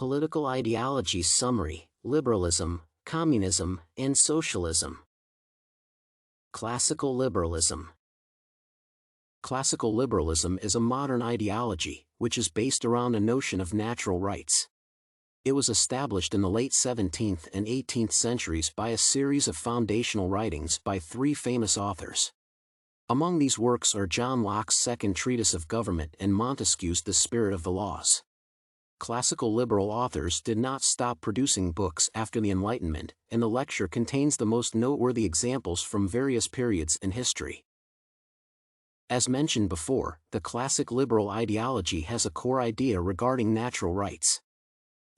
Political Ideologies Summary: Liberalism, Communism, and Socialism. Classical Liberalism. Classical liberalism is a modern ideology, which is based around a notion of natural rights. It was established in the late 17th and 18th centuries by a series of foundational writings by three famous authors. Among these works are John Locke's Second Treatise of Government and Montesquieu's The Spirit of the Laws. Classical liberal authors did not stop producing books after the Enlightenment, and the lecture contains the most noteworthy examples from various periods in history. As mentioned before, the classic liberal ideology has a core idea regarding natural rights.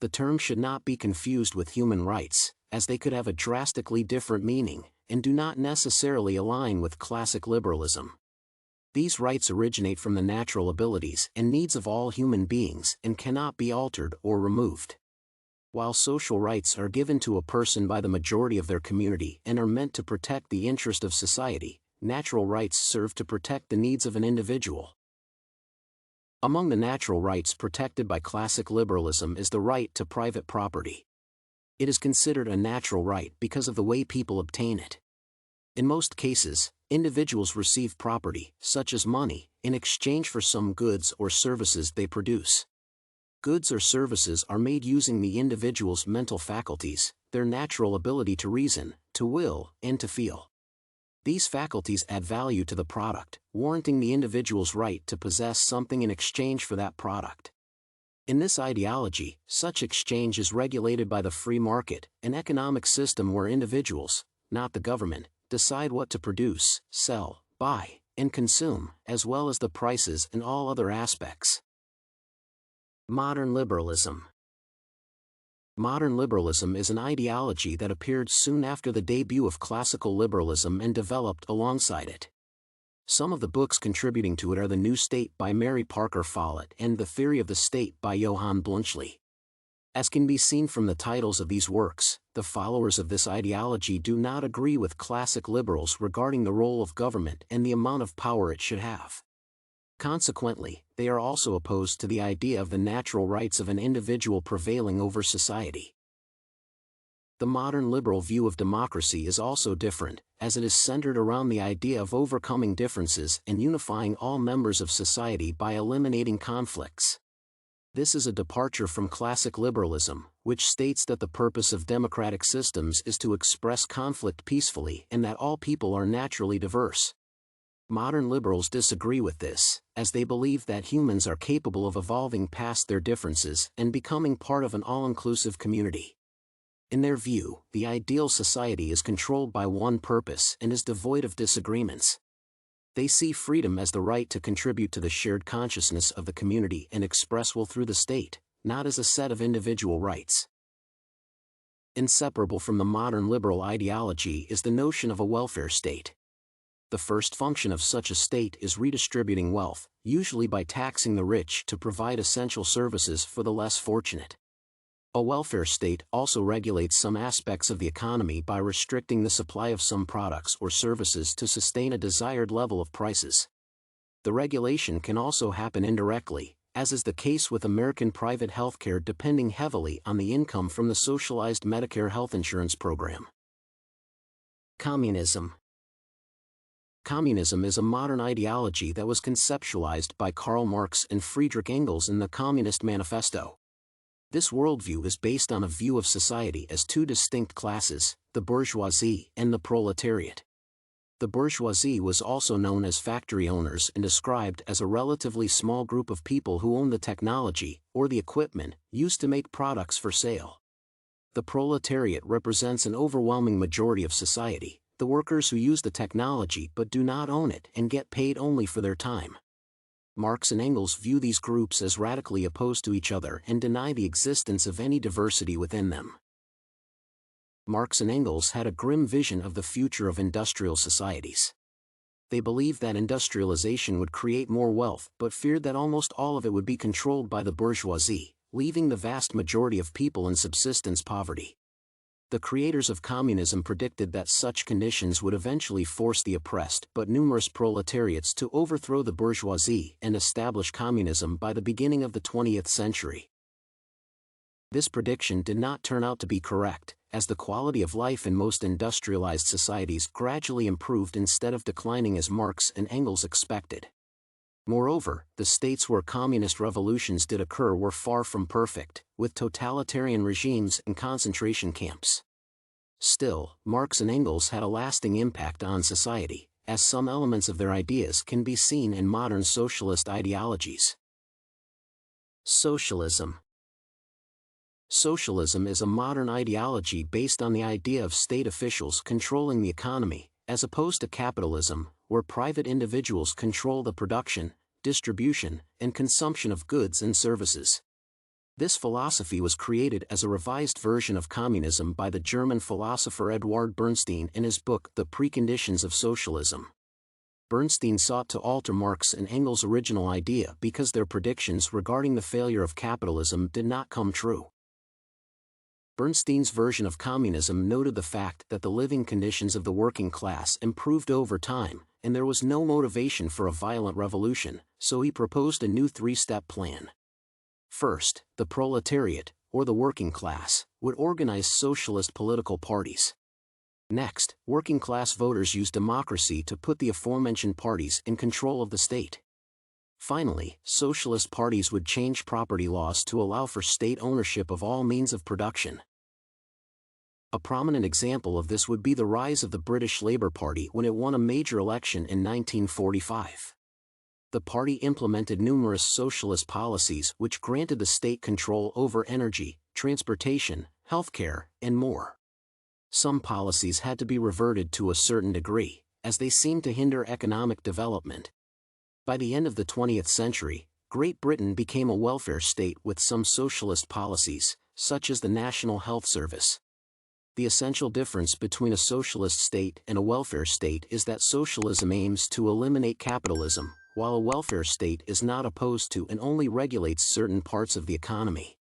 The term should not be confused with human rights, as they could have a drastically different meaning, and do not necessarily align with classic liberalism. These rights originate from the natural abilities and needs of all human beings and cannot be altered or removed. While social rights are given to a person by the majority of their community and are meant to protect the interest of society, natural rights serve to protect the needs of an individual. Among the natural rights protected by classic liberalism is the right to private property. It is considered a natural right because of the way people obtain it. In most cases, individuals receive property, such as money, in exchange for some goods or services they produce. Goods or services are made using the individual's mental faculties, their natural ability to reason, to will, and to feel. These faculties add value to the product, warranting the individual's right to possess something in exchange for that product. In this ideology, such exchange is regulated by the free market, an economic system where individuals, not the government, decide what to produce, sell, buy, and consume, as well as the prices and all other aspects. Modern liberalism. Modern liberalism is an ideology that appeared soon after the debut of classical liberalism and developed alongside it. Some of the books contributing to it are The New State by Mary Parker Follett and The Theory of the State by Johann Bluntschli. As can be seen from the titles of these works, the followers of this ideology do not agree with classic liberals regarding the role of government and the amount of power it should have. Consequently, they are also opposed to the idea of the natural rights of an individual prevailing over society. The modern liberal view of democracy is also different, as it is centered around the idea of overcoming differences and unifying all members of society by eliminating conflicts. This is a departure from classic liberalism, which states that the purpose of democratic systems is to express conflict peacefully and that all people are naturally diverse. Modern liberals disagree with this, as they believe that humans are capable of evolving past their differences and becoming part of an all-inclusive community. In their view, the ideal society is controlled by one purpose and is devoid of disagreements. They see freedom as the right to contribute to the shared consciousness of the community and express will through the state, not as a set of individual rights. Inseparable from the modern liberal ideology is the notion of a welfare state. The first function of such a state is redistributing wealth, usually by taxing the rich to provide essential services for the less fortunate. A welfare state also regulates some aspects of the economy by restricting the supply of some products or services to sustain a desired level of prices. The regulation can also happen indirectly, as is the case with American private healthcare depending heavily on the income from the socialized Medicare health insurance program. Communism. Communism is a modern ideology that was conceptualized by Karl Marx and Friedrich Engels in the Communist Manifesto. This worldview is based on a view of society as two distinct classes, the bourgeoisie and the proletariat. The bourgeoisie was also known as factory owners and described as a relatively small group of people who own the technology, or the equipment, used to make products for sale. The proletariat represents an overwhelming majority of society, the workers who use the technology but do not own it and get paid only for their time. Marx and Engels view these groups as radically opposed to each other and deny the existence of any diversity within them. Marx and Engels had a grim vision of the future of industrial societies. They believed that industrialization would create more wealth but feared that almost all of it would be controlled by the bourgeoisie, leaving the vast majority of people in subsistence poverty. The creators of communism predicted that such conditions would eventually force the oppressed but numerous proletariats to overthrow the bourgeoisie and establish communism by the beginning of the 20th century. This prediction did not turn out to be correct, as the quality of life in most industrialized societies gradually improved instead of declining as Marx and Engels expected. Moreover, the states where communist revolutions did occur were far from perfect, with totalitarian regimes and concentration camps. Still, Marx and Engels had a lasting impact on society, as some elements of their ideas can be seen in modern socialist ideologies. Socialism. Socialism is a modern ideology based on the idea of state officials controlling the economy, as opposed to capitalism, where private individuals control the production, distribution, and consumption of goods and services. This philosophy was created as a revised version of communism by the German philosopher Eduard Bernstein in his book The Preconditions of Socialism. Bernstein sought to alter Marx and Engels' original idea because their predictions regarding the failure of capitalism did not come true. Bernstein's version of communism noted the fact that the living conditions of the working class improved over time, and there was no motivation for a violent revolution, so he proposed a new three-step plan. First, the proletariat, or the working class, would organize socialist political parties. Next, working-class voters used democracy to put the aforementioned parties in control of the state. Finally, socialist parties would change property laws to allow for state ownership of all means of production. A prominent example of this would be the rise of the British Labour Party when it won a major election in 1945. The party implemented numerous socialist policies which granted the state control over energy, transportation, healthcare, and more. Some policies had to be reverted to a certain degree, as they seemed to hinder economic development. By the end of the 20th century, Great Britain became a welfare state with some socialist policies, such as the National Health Service. The essential difference between a socialist state and a welfare state is that socialism aims to eliminate capitalism, while a welfare state is not opposed to and only regulates certain parts of the economy.